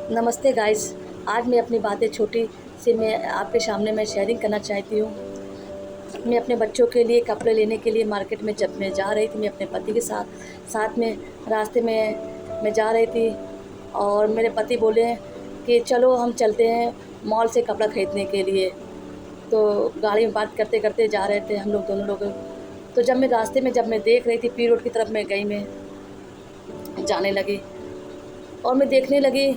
नमस्ते गाइस। आज मैं अपनी बातें छोटी सी मैं आपके सामने मैं शेयरिंग करना चाहती हूँ। मैं अपने बच्चों के लिए कपड़े लेने के लिए मार्केट में जब मैं जा रही थी, मैं अपने पति के साथ साथ में रास्ते में मैं जा रही थी और मेरे पति बोले कि चलो हम चलते हैं मॉल से कपड़ा ख़रीदने के लिए। तो गाड़ी में बात करते करते जा रहे थे हम लोग दोनों लोग। तो जब मैं रास्ते में जब मैं देख रही थी पी रोड की तरफ मैं गई, मैं जाने लगी और मैं देखने लगी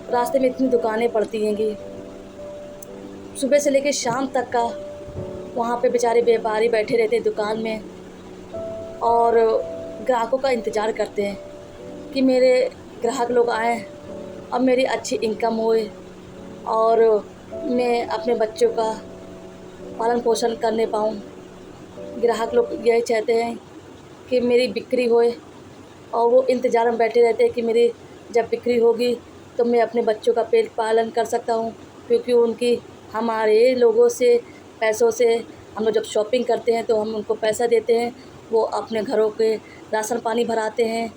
रास्ते में इतनी दुकानें पड़ती हैंगी, सुबह से लेकर शाम तक का वहाँ पे बेचारे व्यापारी बैठे रहते हैं दुकान में और ग्राहकों का इंतज़ार करते हैं कि मेरे ग्राहक लोग आएँ और मेरी अच्छी इनकम होए और मैं अपने बच्चों का पालन पोषण करने पाऊँ। ग्राहक लोग यही चाहते हैं कि मेरी बिक्री होए और वो इंतज़ार में बैठे रहते हैं कि मेरी जब बिक्री होगी तो मैं अपने बच्चों का पेट पालन कर सकता हूँ, क्योंकि उनकी हमारे लोगों से पैसों से हम लोग जब शॉपिंग करते हैं तो हम उनको पैसा देते हैं, वो अपने घरों के राशन पानी भराते हैं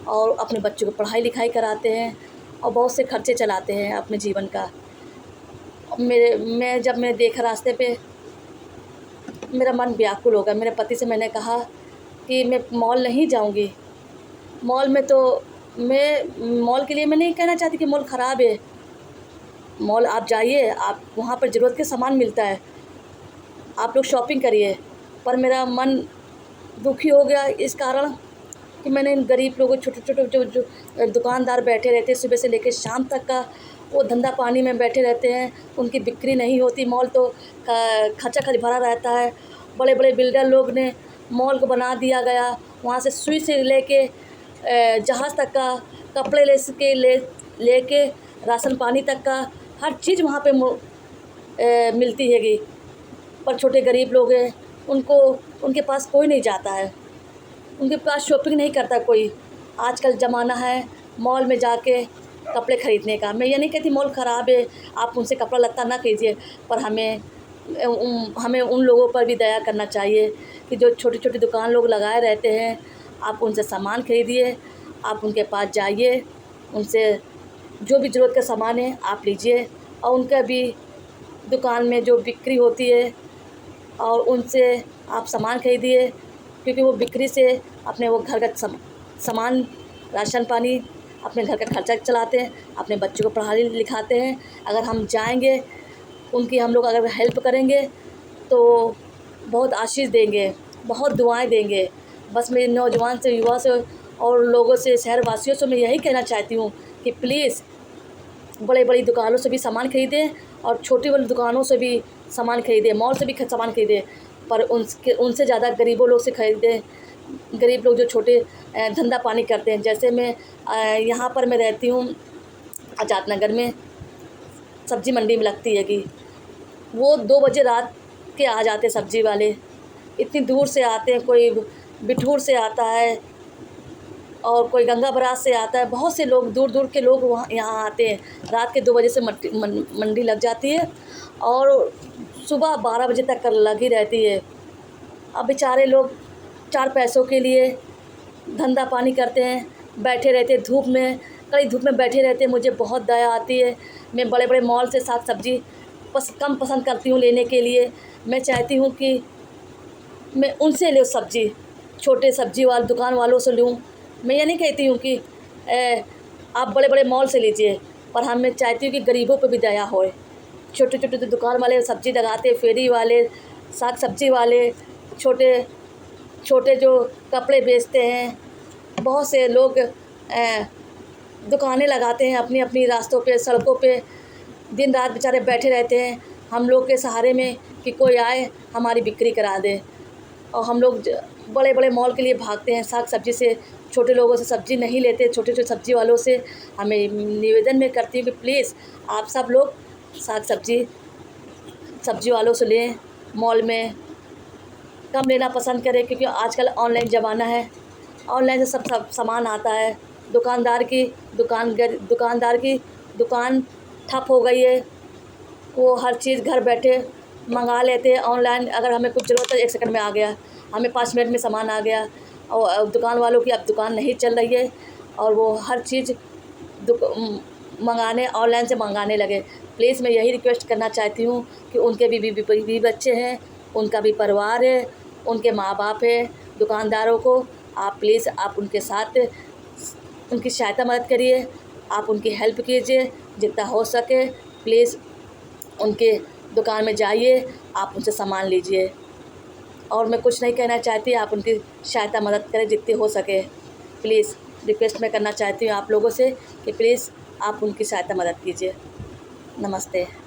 और अपने बच्चों को पढ़ाई लिखाई कराते हैं और बहुत से खर्चे चलाते हैं अपने जीवन का। मैं देखा रास्ते पे मेरा मन व्याकुल हो गया। मेरे पति से मैंने कहा कि मैं मॉल नहीं जाऊंगी। मॉल में तो मॉल के लिए मैं नहीं कहना चाहती कि मॉल ख़राब है। मॉल आप जाइए, आप वहाँ पर ज़रूरत के सामान मिलता है, आप लोग शॉपिंग करिए। पर मेरा मन दुखी हो गया इस कारण कि मैंने इन गरीब लोगों, छोटे छोटे जो दुकानदार बैठे रहते हैं सुबह से लेकर शाम तक का, वो धंधा पानी में बैठे रहते हैं, उनकी बिक्री नहीं होती। मॉल तो खचा खच भरा रहता है। बड़े बड़े बिल्डर लोग ने मॉल को बना दिया गया, वहाँ से सुई से लेके जहाज़ तक का, कपड़े लेके राशन पानी तक का हर चीज़ वहाँ पे मिलती हैगी। पर छोटे गरीब लोग हैं, उनके पास कोई नहीं जाता है, उनके पास शॉपिंग नहीं करता कोई। आजकल ज़माना है मॉल में जाके कपड़े ख़रीदने का। मैं ये नहीं कहती मॉल ख़राब है, आप उनसे कपड़ा लत्ता ना कीजिए, पर हमें उन लोगों पर भी दया करना चाहिए कि जो छोटी छोटी दुकान लोग लगाए रहते हैं, आप उनसे सामान ख़रीदिए, आप उनके पास जाइए, उनसे जो भी ज़रूरत का सामान है आप लीजिए और उनका भी दुकान में जो बिक्री होती है और उनसे आप सामान ख़रीदिए, क्योंकि वो बिक्री से अपने वो घर का सामान, राशन पानी, अपने घर का खर्चा चलाते हैं, अपने बच्चों को पढ़ाई लिखाते हैं। अगर हम जाएंगे उनकी, हम लोग अगर हेल्प करेंगे तो बहुत आशीष देंगे, बहुत दुआएं देंगे। बस मेरे नौजवान से, युवा से और लोगों से, शहरवासियों से मैं यही कहना चाहती हूँ कि प्लीज़ बड़ी बड़ी दुकानों से भी सामान ख़रीदें और छोटी वाली दुकानों से भी सामान ख़रीदें, मॉल से भी सामान ख़रीदें, पर उनसे ज़्यादा गरीबों लोग से ख़रीदें। गरीब लोग जो छोटे धंधा पानी करते हैं, जैसे मैं यहाँ पर मैं रहती हूँ आज़ाद नगर में, सब्ज़ी मंडी में लगती है कि वो 2 बजे रात के आ जाते सब्ज़ी वाले, इतनी दूर से आते हैं, कोई बिठूर से आता है और कोई गंगा बराज से आता है। बहुत से लोग, दूर दूर के लोग वहाँ यहाँ आते हैं। रात के 2 बजे से मंडी लग जाती है और सुबह 12 बजे तक लगी रहती है। अब बेचारे लोग 4 पैसों के लिए धंधा पानी करते हैं, बैठे रहते हैं धूप में, कड़ी धूप में बैठे रहते हैं। मुझे बहुत दया आती है। मैं बड़े बड़े मॉल से साग सब्ज़ी कम पसंद करती हूँ लेने के लिए। मैं चाहती हूँ कि मैं उनसे लूँ सब्ज़ी, छोटे सब्ज़ी वाले दुकान वालों से लूँ। मैं ये नहीं कहती हूँ कि आप बड़े बड़े मॉल से लीजिए, पर हम मैं चाहती हूँ कि गरीबों पे भी दया होए। छोटे छोटे दुकान वाले सब्ज़ी लगाते, फेरी वाले, साग सब्ज़ी वाले, छोटे छोटे जो कपड़े बेचते हैं, बहुत से लोग दुकानें लगाते हैं अपनी अपनी रास्तों पे, सड़कों पे, दिन रात बेचारे बैठे रहते हैं हम लोग के सहारे में कि कोई आए हमारी बिक्री करा दे। और हम लोग बड़े बड़े मॉल के लिए भागते हैं साग सब्ज़ी से, छोटे लोगों से सब्ज़ी नहीं लेते। छोटे छोटे सब्ज़ी वालों से हमें निवेदन में करती हूँ कि प्लीज़ आप सब लोग साग सब्ज़ी वालों से लें, मॉल में कम लेना पसंद करें, क्योंकि आजकल ऑनलाइन ज़माना है, ऑनलाइन से सब सामान आता है। दुकानदार की दुकान ठप हो गई है, वो हर चीज़ घर बैठे मंगा लेते हैं ऑनलाइन। अगर हमें कुछ ज़रूरत है 1 सेकंड में आ गया, हमें 5 मिनट में सामान आ गया। और दुकान वालों की अब दुकान नहीं चल रही है और वो हर चीज़ ऑनलाइन से मंगाने लगे। प्लीज़ मैं यही रिक्वेस्ट करना चाहती हूँ कि उनके भी बच्चे हैं, उनका भी परिवार है, उनके माँ बाप है। दुकानदारों को आप प्लीज़ आप उनके साथ उनकी सहायता मदद करिए, आप उनकी हेल्प कीजिए जितना हो सके। प्लीज़ उनके दुकान में जाइए, आप उनसे सामान लीजिए। और मैं कुछ नहीं कहना चाहती, आप उनकी सहायता मदद करें जितनी हो सके। प्लीज़ रिक्वेस्ट मैं करना चाहती हूँ आप लोगों से कि प्लीज़ आप उनकी सहायता मदद कीजिए। नमस्ते।